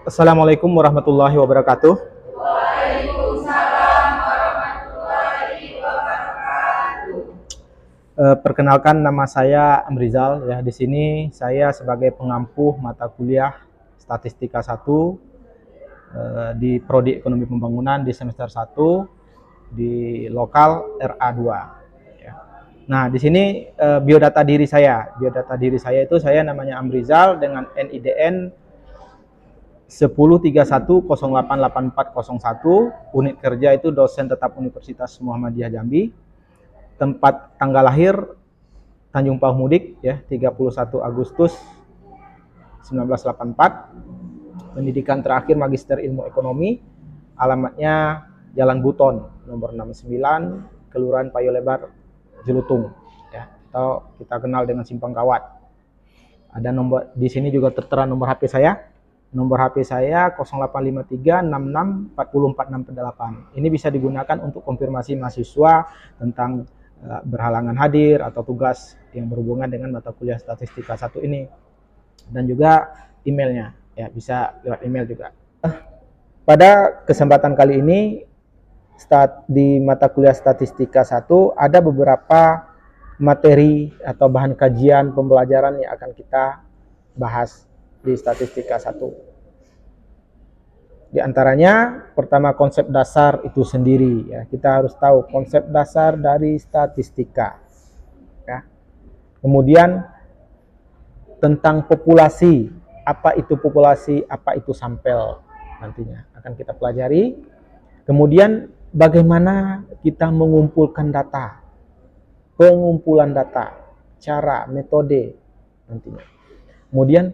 Assalamualaikum warahmatullahi wabarakatuh. Waalaikumsalam warahmatullahi wabarakatuh. Perkenalkan, nama saya Amrizal ya. Di sini saya sebagai pengampu mata kuliah Statistika 1 di Prodi Ekonomi Pembangunan di semester 1 di lokal RA2 ya. Nah, di sini biodata diri saya. Biodata diri saya itu saya namanya Amrizal dengan NIDN 1031088401, unit kerja itu dosen tetap Universitas Muhammadiyah Jambi, tempat tanggal lahir Tanjung Pauh Mudik ya, 31 Agustus 1984, pendidikan terakhir Magister Ilmu Ekonomi, alamatnya Jalan Buton nomor 69, Kelurahan Payolebar, Jelutung ya, atau kita kenal dengan Simpang Kawat. Ada nomor di sini juga tertera nomor HP saya. Nomor HP saya 0853664048. Ini bisa digunakan untuk konfirmasi mahasiswa tentang berhalangan hadir atau tugas yang berhubungan dengan mata kuliah Statistika 1 ini. Dan juga emailnya, ya bisa lewat email juga. Pada kesempatan kali ini di mata kuliah Statistika 1 ada beberapa materi atau bahan kajian pembelajaran yang akan kita bahas di Statistika 1. Di antaranya, pertama konsep dasar itu sendiri ya. Kita harus tahu konsep dasar dari statistika. Ya. Kemudian tentang populasi, apa itu populasi, apa itu sampel, nantinya akan kita pelajari. Kemudian bagaimana kita mengumpulkan data, pengumpulan data, cara, metode nantinya. Kemudian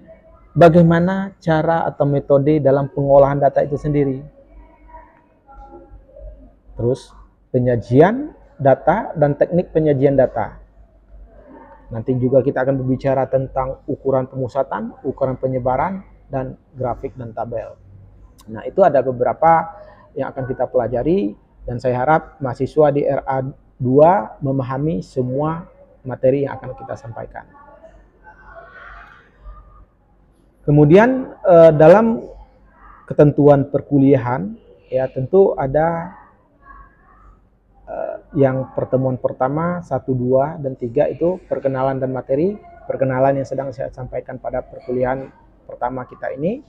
bagaimana cara atau metode dalam pengolahan data itu sendiri. Terus penyajian data dan teknik penyajian data. Nanti juga kita akan berbicara tentang ukuran pemusatan, ukuran penyebaran, dan grafik dan tabel. Nah, itu ada beberapa yang akan kita pelajari, dan saya harap mahasiswa di RA2 memahami semua materi yang akan kita sampaikan. Kemudian dalam ketentuan perkuliahan ya tentu ada yang pertemuan pertama, 1, 2, dan 3 itu perkenalan dan materi. Perkenalan yang sedang saya sampaikan pada perkuliahan pertama kita ini.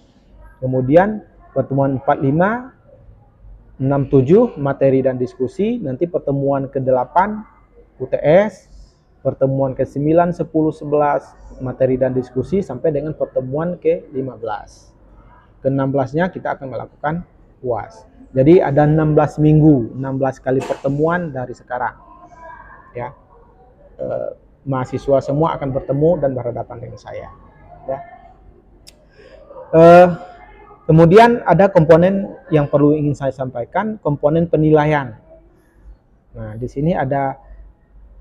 Kemudian pertemuan 4, 5, 6, 7 materi dan diskusi. Nanti pertemuan ke-8 UTS, pertemuan ke-9, 10, 11 materi dan diskusi, sampai dengan pertemuan ke-15. Ke-16-nya kita akan melakukan UAS. Jadi ada 16 minggu, 16 kali pertemuan dari sekarang. Ya. Mahasiswa semua akan bertemu dan berhadapan dengan saya. Ya. Kemudian ada komponen yang perlu ingin saya sampaikan, komponen penilaian. Nah, di sini ada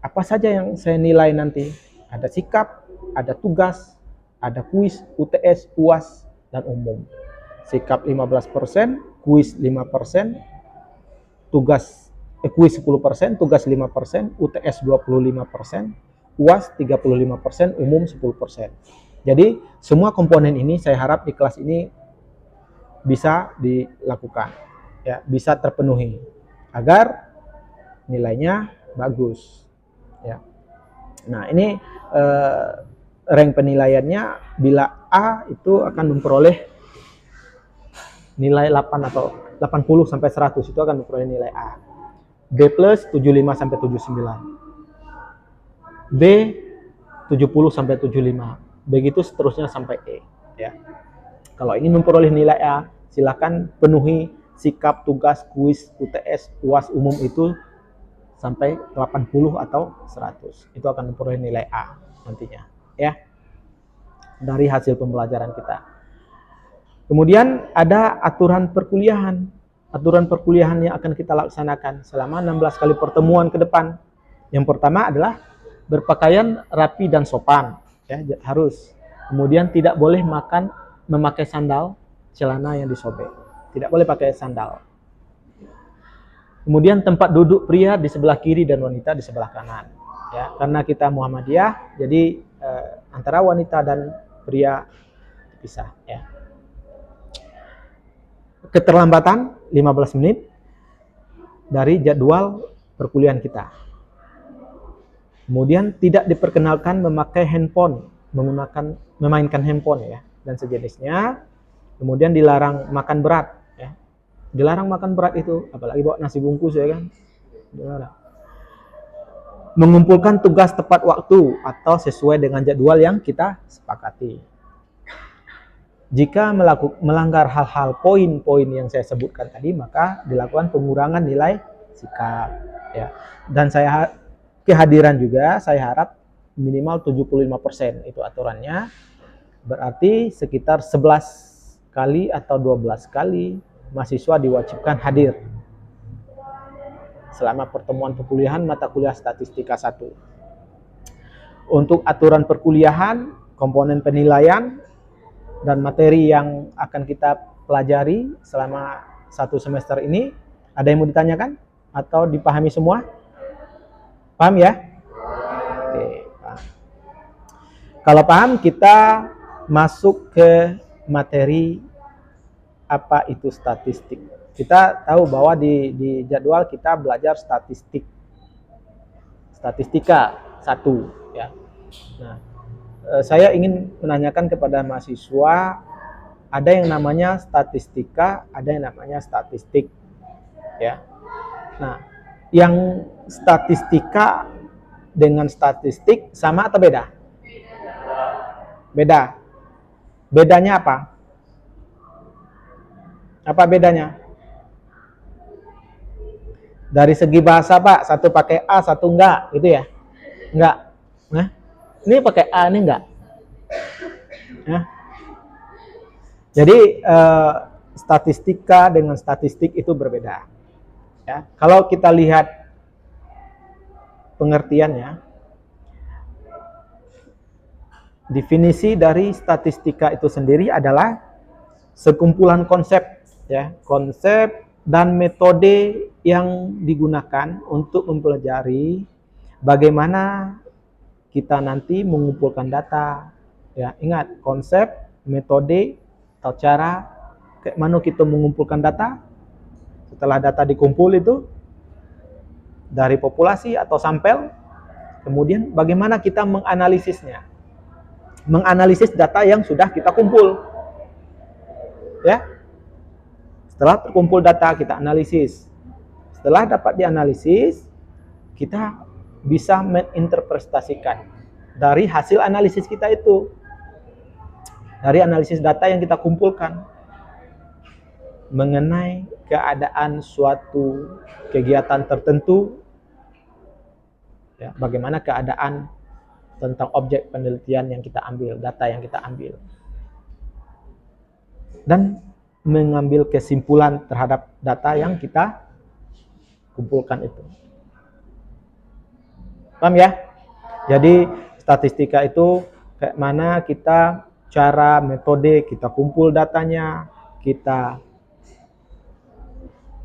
apa saja yang saya nilai nanti. Ada sikap, ada tugas, ada kuis, UTS, UAS, dan umum. Sikap 15%, kuis 5%, kuis 10%, tugas 5%, UTS 25%, UAS 35%, umum 10%. Jadi semua komponen ini saya harap di kelas ini bisa dilakukan, ya, bisa terpenuhi agar nilainya bagus. Ya. Nah, ini rank penilaiannya, bila A itu akan memperoleh nilai 8 atau 80 sampai 100, itu akan memperoleh nilai A. B plus 75 sampai 79. B 70 sampai 75. Begitu seterusnya sampai E, ya. Kalau ingin memperoleh nilai A, silakan penuhi sikap, tugas, kuis, UTS, UAS umum itu sampai 80 atau 100. Itu akan memperoleh nilai A nantinya, ya. Dari hasil pembelajaran kita. Kemudian ada aturan perkuliahan. Aturan perkuliahan yang akan kita laksanakan selama 16 kali pertemuan ke depan. Yang pertama adalah berpakaian rapi dan sopan, ya, harus. Kemudian tidak boleh memakai sandal, celana yang disobek. Tidak boleh pakai sandal. Kemudian tempat duduk pria di sebelah kiri dan wanita di sebelah kanan. Ya, karena kita Muhammadiyah, jadi antara wanita dan pria dipisah. Ya. Keterlambatan 15 menit dari jadwal perkuliahan kita. Kemudian tidak diperkenalkan memakai handphone, memainkan handphone ya dan sejenisnya. Kemudian dilarang makan berat. Ya. Dilarang makan berat itu, apalagi bawa nasi bungkus ya kan. Dilarang. Mengumpulkan tugas tepat waktu atau sesuai dengan jadwal yang kita sepakati. Jika melanggar hal-hal poin-poin yang saya sebutkan tadi, maka dilakukan pengurangan nilai sikap. Ya. Dan kehadiran juga saya harap minimal 75% itu aturannya. Berarti sekitar 11 kali atau 12 kali mahasiswa diwajibkan hadir selama pertemuan perkuliahan mata kuliah statistika 1. Untuk aturan perkuliahan, komponen penilaian, dan materi yang akan kita pelajari selama 1 semester ini, ada yang mau ditanyakan? Atau dipahami semua? Paham ya? Oke, paham. Kalau paham, kita masuk ke materi apa itu statistik. Kita tahu bahwa di jadwal kita belajar statistika 1 ya. Nah, saya ingin menanyakan kepada mahasiswa, ada yang namanya statistika, ada yang namanya statistik ya. Nah, yang statistika dengan statistik sama atau beda? Beda. Bedanya apa? Apa bedanya? Dari segi bahasa Pak, satu pakai A, satu enggak, gitu ya? Enggak. Nah, ini pakai A, ini enggak. Nah. Jadi statistika dengan statistik itu berbeda. Ya, kalau kita lihat pengertiannya, definisi dari statistika itu sendiri adalah sekumpulan konsep, ya, konsep dan metode yang digunakan untuk mempelajari bagaimana kita nanti mengumpulkan data. Ya, ingat konsep, metode, atau cara kayak mana kita mengumpulkan data. Setelah data dikumpul itu dari populasi atau sampel, kemudian bagaimana kita menganalisisnya. Menganalisis data yang sudah kita kumpul. Ya. Setelah terkumpul data, kita analisis. Setelah dapat dianalisis, kita bisa menginterpretasikan dari hasil analisis kita itu. Dari analisis data yang kita kumpulkan mengenai keadaan suatu kegiatan tertentu, ya, bagaimana keadaan tentang objek penelitian yang kita ambil, data yang kita ambil, dan mengambil kesimpulan terhadap data yang kita kumpulkan itu. Paham ya? Jadi statistika itu kayak mana kita cara, metode, kita kumpul datanya, kita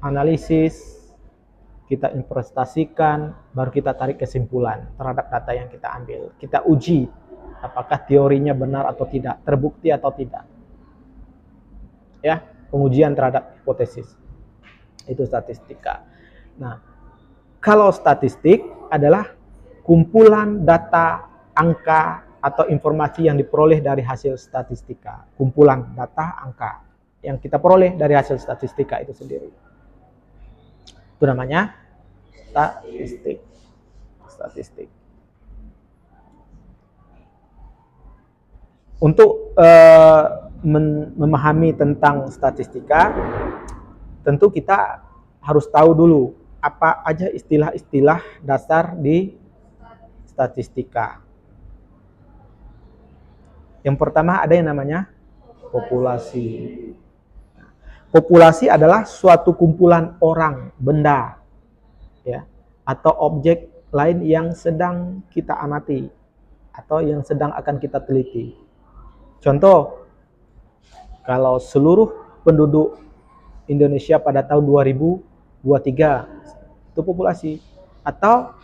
analisis, kita investasikan, baru kita tarik kesimpulan terhadap data yang kita ambil. Kita uji apakah teorinya benar atau tidak, terbukti atau tidak. Ya, pengujian terhadap hipotesis. Itu statistika. Nah, kalau statistik adalah kumpulan data, angka, atau informasi yang diperoleh dari hasil statistika. Kumpulan data, angka yang kita peroleh dari hasil statistika itu sendiri. Itu namanya statistik. Statistik. Untuk memahami tentang statistika, tentu kita harus tahu dulu apa aja istilah-istilah dasar di statistika. Yang pertama ada yang namanya populasi. Populasi adalah suatu kumpulan orang, benda, ya, atau objek lain yang sedang kita amati atau yang sedang akan kita teliti. Contoh, kalau seluruh penduduk Indonesia pada tahun 2000 23 itu populasi. Atau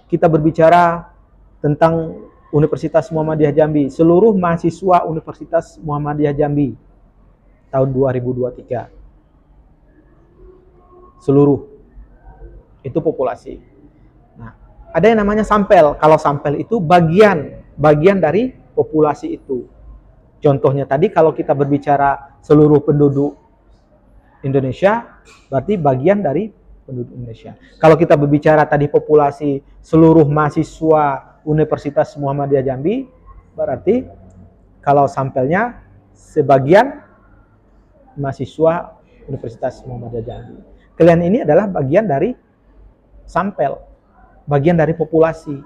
kita berbicara tentang Universitas Muhammadiyah Jambi, seluruh mahasiswa Universitas Muhammadiyah Jambi tahun 2023. Seluruh itu populasi. Nah, ada yang namanya sampel. Kalau sampel itu bagian dari populasi itu. Contohnya tadi kalau kita berbicara seluruh penduduk Indonesia, berarti bagian dari penduduk Indonesia. Kalau kita berbicara tadi populasi seluruh mahasiswa Universitas Muhammadiyah Jambi, berarti kalau sampelnya sebagian mahasiswa Universitas Muhammadiyah Jambi. Kalian ini adalah bagian dari sampel, bagian dari populasi.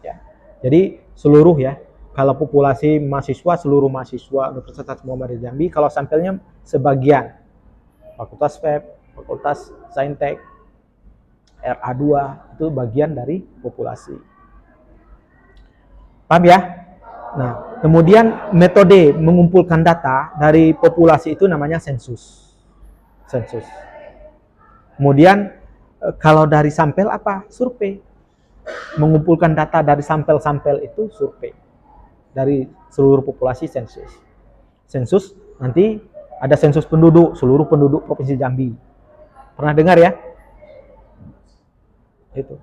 Ya. Jadi seluruh ya, kalau populasi mahasiswa, seluruh mahasiswa Universitas Muhammadiyah Jambi, kalau sampelnya sebagian, Fakultas FEB, Fakultas Saintek, RA2, itu bagian dari populasi. Paham ya? Nah, kemudian metode mengumpulkan data dari populasi itu namanya sensus. Sensus. Kemudian kalau dari sampel apa? Survei. Mengumpulkan data dari sampel-sampel itu survei. Dari seluruh populasi sensus. Sensus nanti ada sensus penduduk, seluruh penduduk Provinsi Jambi. Pernah dengar ya? Itu.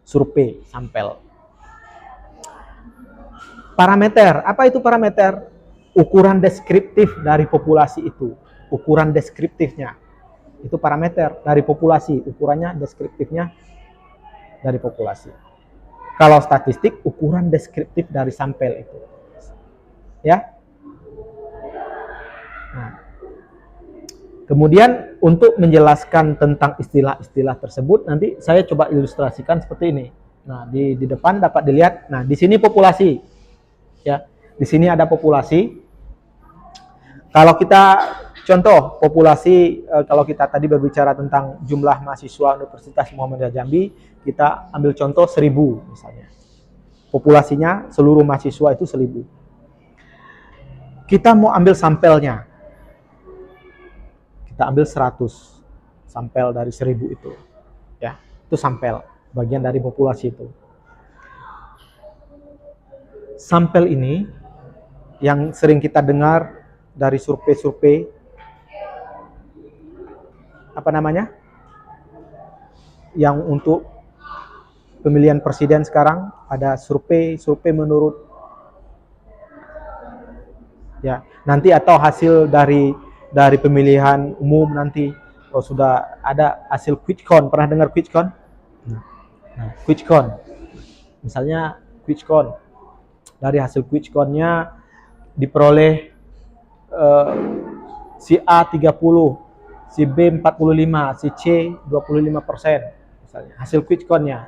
Survei, sampel. Parameter, apa itu parameter? Ukuran deskriptif dari populasi itu. Ukuran deskriptifnya. Itu parameter dari populasi, ukurannya deskriptifnya dari populasi. Kalau statistik, ukuran deskriptif dari sampel itu. Ya. Nah. Kemudian untuk menjelaskan tentang istilah-istilah tersebut, nanti saya coba ilustrasikan seperti ini. Nah, di depan dapat dilihat. Nah, di sini populasi. Ya, di sini ada populasi. Kalau kita contoh populasi, kalau kita tadi berbicara tentang jumlah mahasiswa Universitas Muhammadiyah Jambi, kita ambil contoh 1000 misalnya. Populasinya seluruh mahasiswa itu 1000. Kita mau ambil sampelnya. Kita ambil 100 sampel dari 1000 itu. Ya, itu sampel, bagian dari populasi itu. Sampel ini yang sering kita dengar dari survei-survei, apa namanya? Yang untuk pemilihan presiden sekarang ada survei menurut ya, nanti atau hasil dari pemilihan umum nanti sudah ada hasil quickcon. Pernah dengar quickcon? Nah, quickcon. Misalnya quickcon. Dari hasil quickconnya diperoleh si A 30, si B 45, si C 25%. Misalnya hasil quickconnya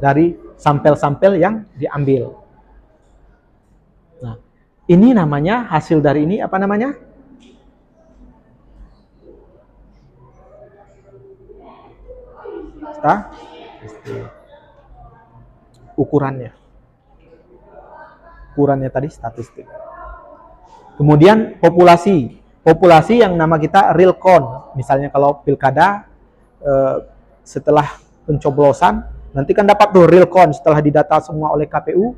dari sampel-sampel yang diambil. Nah, ini namanya hasil dari ini apa namanya? Ukurannya tadi statistik. Kemudian populasi yang nama kita real count. Misalnya kalau pilkada setelah pencoblosan nanti kan dapat tuh real count setelah didata semua oleh KPU,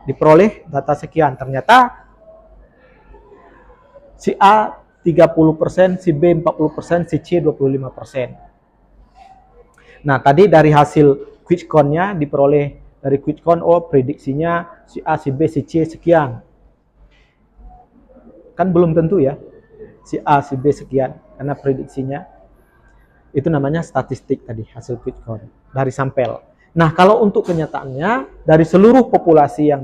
diperoleh data sekian. Ternyata si A 30%, si B 40%, si C 25%. Nah, tadi dari hasil quickcon-nya diperoleh dari quickcon, prediksinya si A, si B, si C sekian. Kan belum tentu ya, si A, si B sekian, karena prediksinya. Itu namanya statistik tadi, hasil quickcon, dari sampel. Nah, kalau untuk kenyataannya, dari seluruh populasi yang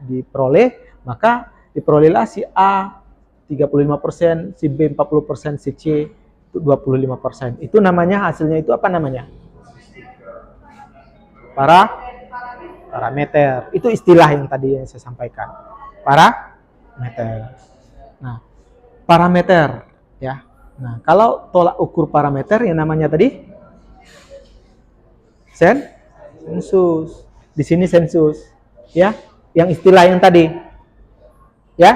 diperoleh, maka diperolehlah si A 35%, si B 40%, si C 25%. Itu namanya hasilnya itu apa namanya? Parameter. Itu istilah yang tadi yang saya sampaikan. Parameter. Nah, parameter ya. Nah, kalau tolak ukur parameter yang namanya tadi sensus. Di sini sensus ya, yang istilah yang tadi. Ya.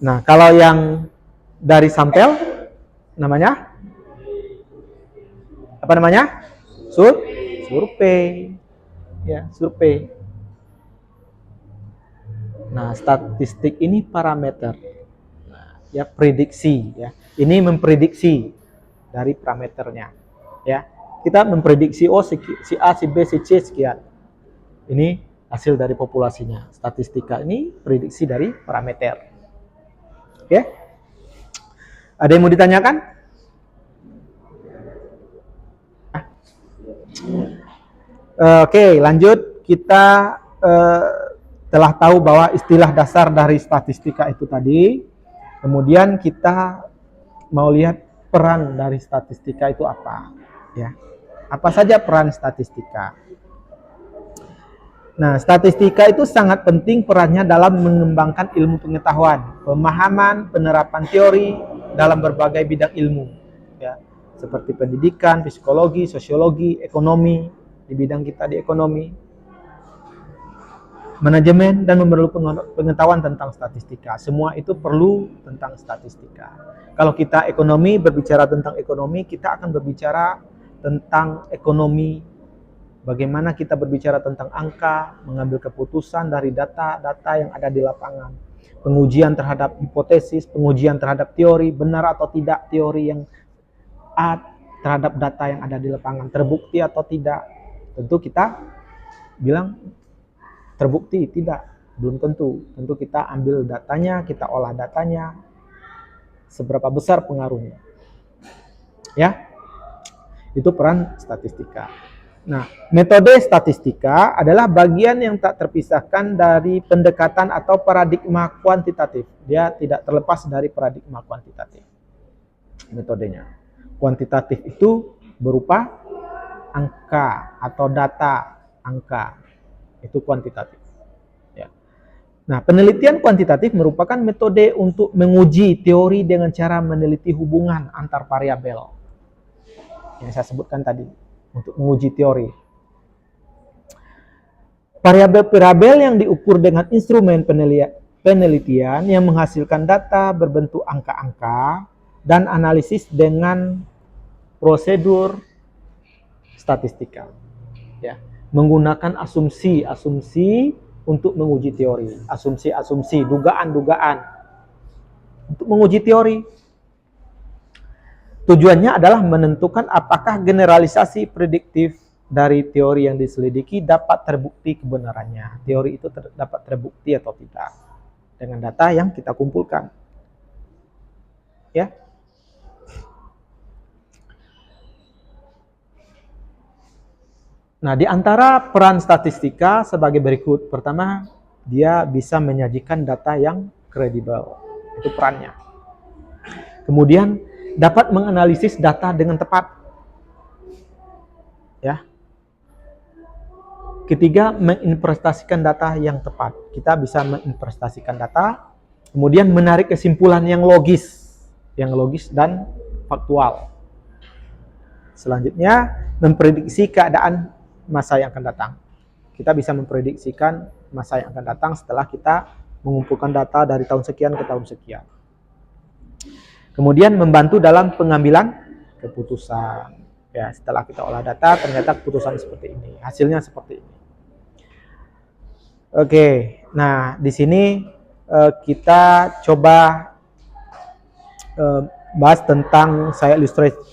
Nah, kalau yang dari sampel, namanya apa namanya? Survei. Ya, survei. Nah, statistik ini parameter. Nah, ya prediksi ya. Ini memprediksi dari parameternya. Ya. Kita memprediksi si A, si B, si C sekian. Ini hasil dari populasinya. Statistika ini prediksi dari parameter. Oke? Ada yang mau ditanyakan? Oke, lanjut. Kita telah tahu bahwa istilah dasar dari statistika itu tadi. Kemudian kita mau lihat peran dari statistika itu apa, ya. Apa saja peran statistika? Nah, statistika itu sangat penting perannya dalam mengembangkan ilmu pengetahuan, pemahaman, penerapan teori dalam berbagai bidang ilmu, ya. Seperti pendidikan, psikologi, sosiologi, ekonomi, di bidang kita di ekonomi, manajemen, dan memerlukan pengetahuan tentang statistika. Semua itu perlu tentang statistika. Kalau kita ekonomi, berbicara tentang ekonomi, kita akan berbicara tentang ekonomi, bagaimana kita berbicara tentang angka, mengambil keputusan dari data-data yang ada di lapangan, pengujian terhadap hipotesis, pengujian terhadap teori, benar atau tidak teori yang terhadap data yang ada di lapangan, terbukti atau tidak. Tentu kita bilang terbukti, tidak, belum tentu. Tentu kita ambil datanya, kita olah datanya, seberapa besar pengaruhnya. Ya, itu peran statistika. Nah, metode statistika adalah bagian yang tak terpisahkan dari pendekatan atau paradigma kuantitatif. Dia tidak terlepas dari paradigma kuantitatif. Metodenya. Kuantitatif itu berupa angka atau data angka. Itu kuantitatif. Ya. Nah, penelitian kuantitatif merupakan metode untuk menguji teori dengan cara meneliti hubungan antar variabel yang saya sebutkan tadi, untuk menguji teori. Variabel-variabel yang diukur dengan instrumen penelitian yang menghasilkan data berbentuk angka-angka dan analisis dengan prosedur statistika. Ya. Menggunakan asumsi-asumsi untuk menguji teori. Asumsi-asumsi, dugaan-dugaan untuk menguji teori. Tujuannya adalah menentukan apakah generalisasi prediktif dari teori yang diselidiki dapat terbukti kebenarannya. Teori itu dapat terbukti atau tidak dengan data yang kita kumpulkan. Ya. Nah, di antara peran statistika sebagai berikut. Pertama, dia bisa menyajikan data yang kredibel. Itu perannya. Kemudian, dapat menganalisis data dengan tepat. Ya. Ketiga, menginvestasikan data yang tepat. Kita bisa menginvestasikan data, kemudian menarik kesimpulan yang logis dan faktual. Selanjutnya, memprediksi keadaan masa yang akan datang. Kita bisa memprediksikan masa yang akan datang setelah kita mengumpulkan data dari tahun sekian ke tahun sekian. Kemudian membantu dalam pengambilan keputusan. Ya, setelah kita olah data, ternyata keputusan seperti ini, hasilnya seperti ini. Oke, nah di sini kita coba bahas tentang, saya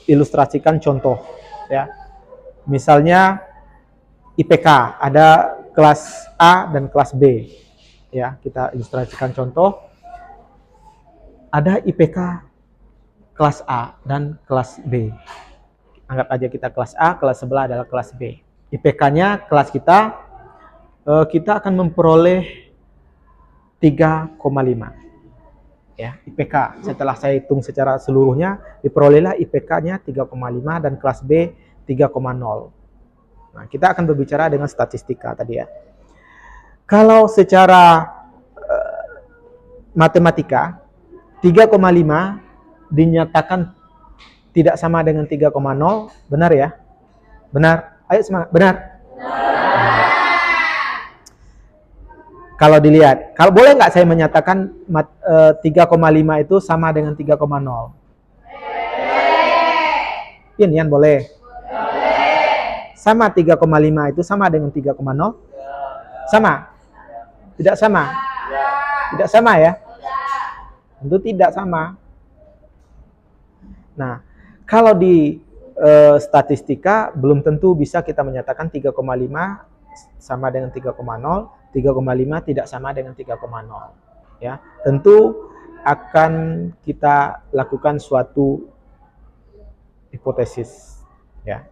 ilustrasikan contoh. Ya, misalnya IPK, ada kelas A dan kelas B. Ya, kita ilustrasikan contoh. Ada IPK kelas A dan kelas B. Anggap aja kita kelas A, kelas sebelah adalah kelas B. IPK-nya kelas kita akan memperoleh 3,5. Ya, IPK setelah saya hitung secara seluruhnya, diperolehlah IPK-nya 3,5 dan kelas B 3,0. Nah, kita akan berbicara dengan statistika tadi ya. Kalau secara matematika, 3,5 dinyatakan tidak sama dengan 3,0, benar ya? Benar. Ayo semangat, benar. Kalau dilihat, kalau boleh nggak saya menyatakan 3,5 itu sama dengan 3,0? Yan boleh. Sama 3,5 itu sama dengan 3,0? Sama? Tidak sama? Tidak sama ya? Tentu tidak sama. Nah, kalau di statistika belum tentu bisa kita menyatakan 3,5 sama dengan 3,0, 3,5 tidak sama dengan 3,0. Ya, tentu akan kita lakukan suatu hipotesis, ya,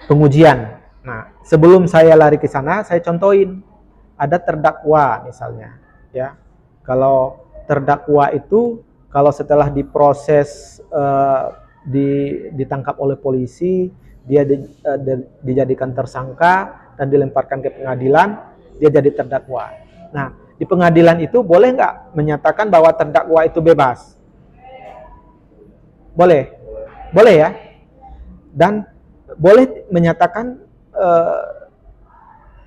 pengujian. Nah, sebelum saya lari ke sana, saya contohin ada terdakwa misalnya, ya. Kalau terdakwa itu kalau setelah diproses ditangkap oleh polisi, dia dijadikan tersangka dan dilemparkan ke pengadilan, dia jadi terdakwa. Nah, di pengadilan itu boleh nggak menyatakan bahwa terdakwa itu bebas? Boleh, boleh ya. Dan boleh menyatakan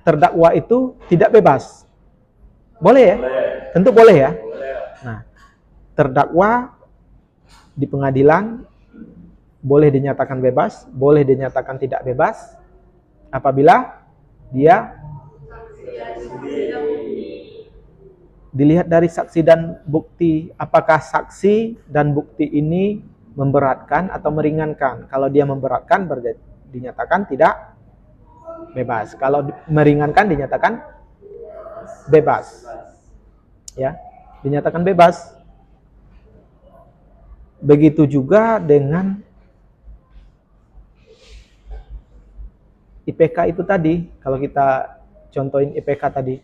terdakwa itu tidak bebas. Boleh ya? Tentu boleh ya. Nah, terdakwa di pengadilan boleh dinyatakan bebas, boleh dinyatakan tidak bebas apabila dia dilihat dari saksi dan bukti. Apakah saksi dan bukti ini memberatkan atau meringankan? Kalau dia memberatkan dinyatakan tidak bebas. Kalau meringankan dinyatakan bebas. Ya, dinyatakan bebas. Begitu juga dengan IPK itu tadi. Kalau kita contohin IPK tadi,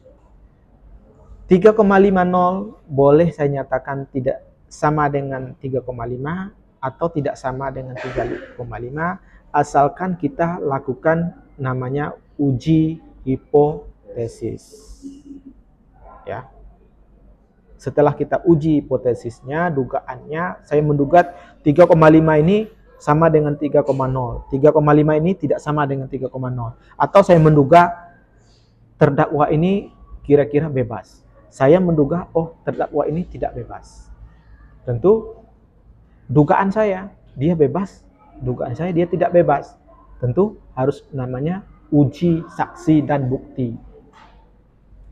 3,50 boleh saya nyatakan tidak sama dengan 3,5 atau tidak sama dengan 3,5 asalkan kita lakukan namanya uji hipotesis. Ya. Setelah kita uji hipotesisnya, dugaannya, saya menduga 3,5 ini sama dengan 3,0. 3,5 ini tidak sama dengan 3,0. Atau saya menduga terdakwa ini kira-kira bebas. Saya menduga, oh terdakwa ini tidak bebas. Tentu dugaan saya, dia bebas. Dugaan saya, dia tidak bebas. Tentu harus namanya uji saksi dan bukti.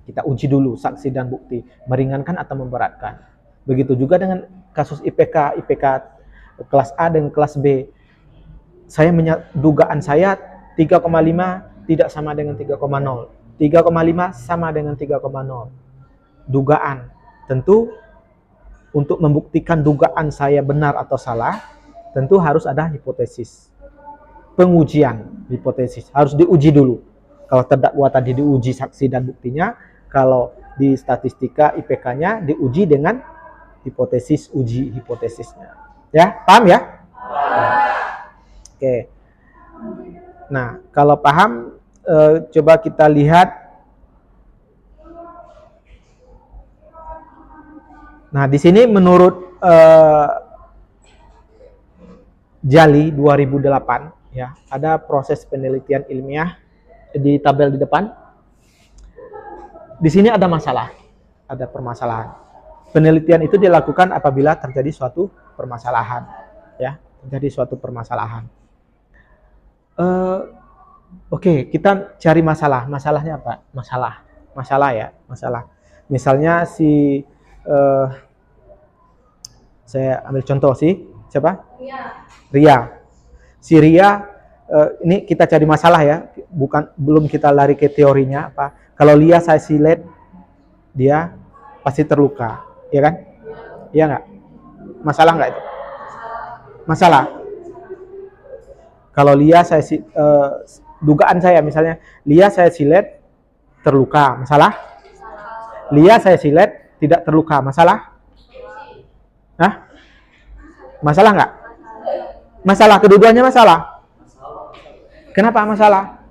Kita uji dulu saksi dan bukti, meringankan atau memberatkan. Begitu juga dengan kasus IPK kelas A dan kelas B. Dugaan saya 3,5 tidak sama dengan 3,0. 3,5 sama dengan 3,0. Dugaan. Tentu untuk membuktikan dugaan saya benar atau salah, tentu harus ada hipotesis. Pengujian hipotesis harus diuji dulu. Kalau terdakwa tadi diuji saksi dan buktinya, kalau di statistika IPK-nya diuji dengan hipotesis, uji hipotesisnya. Ya, paham ya? Oke. Nah, kalau paham, coba kita lihat. Nah, di sini menurut Jali 2008, ya, ada proses penelitian ilmiah di tabel di depan. Di sini ada masalah, ada permasalahan. Penelitian itu dilakukan apabila terjadi suatu permasalahan, ya, terjadi suatu permasalahan. Oke, kita cari masalah. Masalahnya apa? Masalah ya, masalah. Misalnya saya ambil contoh siapa? Ria. Si Ria, ini kita cari masalah ya, belum kita lari ke teorinya apa. Kalau Lia saya silet, dia pasti terluka, ya kan? Iya nggak? Masalah nggak itu? Masalah. Kalau Lia saya dugaan saya misalnya, Lia saya silet terluka, masalah? Lia saya silet tidak terluka, masalah? Hah? Masalah nggak? Masalah, kedua-duanya masalah. Kenapa masalah?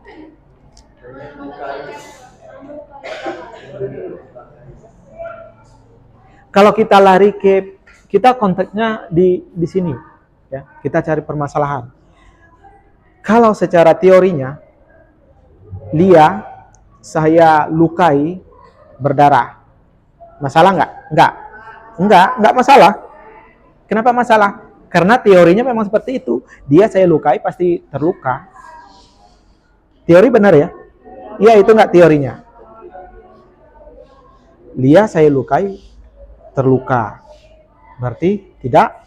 Kalau kita lari kita konteksnya di sini, ya, kita cari permasalahan. Kalau secara teorinya, Lia saya lukai berdarah. Masalah nggak? Nggak masalah. Kenapa masalah? Karena teorinya memang seperti itu. Dia saya lukai pasti terluka. Teori benar ya? Iya, itu nggak teorinya. Dia saya lukai terluka. Berarti tidak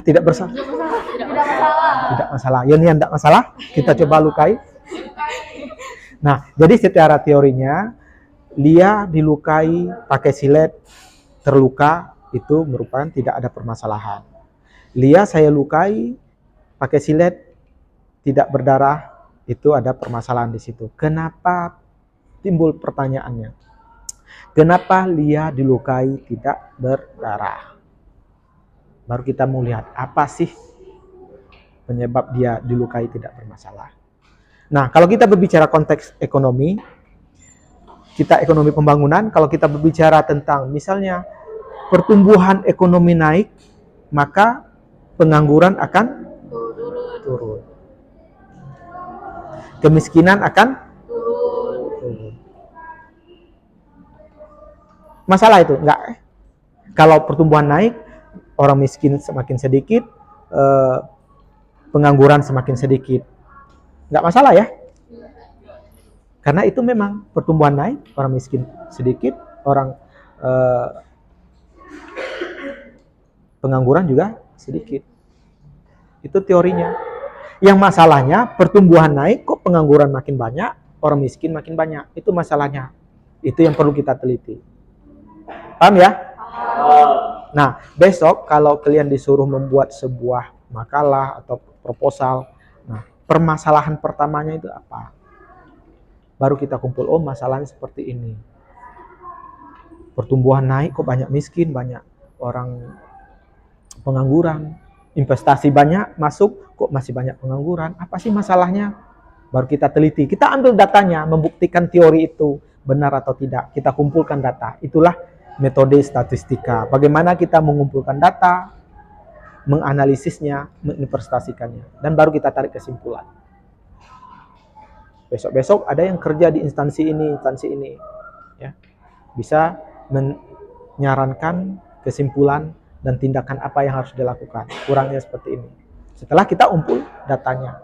tidak bersalah. Tidak masalah. Ya, ini tidak masalah. Kita coba lukai. Nah, jadi secara teorinya Lia dilukai pakai silet terluka itu merupakan tidak ada permasalahan. Lia saya lukai pakai silet tidak berdarah itu ada permasalahan di situ. Kenapa timbul pertanyaannya? Kenapa Lia dilukai tidak berdarah? Baru kita mau lihat apa sih penyebab dia dilukai tidak bermasalah. Nah, kalau kita berbicara konteks ekonomi, kita ekonomi pembangunan, kalau kita berbicara tentang misalnya pertumbuhan ekonomi naik, maka pengangguran akan turun. Kemiskinan akan turun. Masalah itu? Enggak. Kalau pertumbuhan naik, orang miskin semakin sedikit, pengangguran semakin sedikit. Enggak masalah ya? Karena itu memang pertumbuhan naik, orang miskin sedikit, orang pengangguran juga sedikit. Itu teorinya. Yang masalahnya pertumbuhan naik kok pengangguran makin banyak, orang miskin makin banyak. Itu masalahnya. Itu yang perlu kita teliti. Paham ya? Nah, besok kalau kalian disuruh membuat sebuah makalah atau proposal, nah, permasalahan pertamanya itu apa? Baru kita kumpul, oh masalahnya seperti ini. Pertumbuhan naik kok banyak miskin, banyak orang pengangguran. Investasi banyak masuk, kok masih banyak pengangguran. Apa sih masalahnya? Baru kita teliti. Kita ambil datanya, membuktikan teori itu benar atau tidak. Kita kumpulkan data. Itulah metode statistika. Bagaimana kita mengumpulkan data, menganalisisnya, menginvestasikannya. Dan baru kita tarik kesimpulan. Besok-besok ada yang kerja di instansi ini, ya, bisa menyarankan kesimpulan dan tindakan apa yang harus dilakukan. Kurangnya seperti ini. Setelah kita umpul datanya.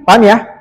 Paham ya?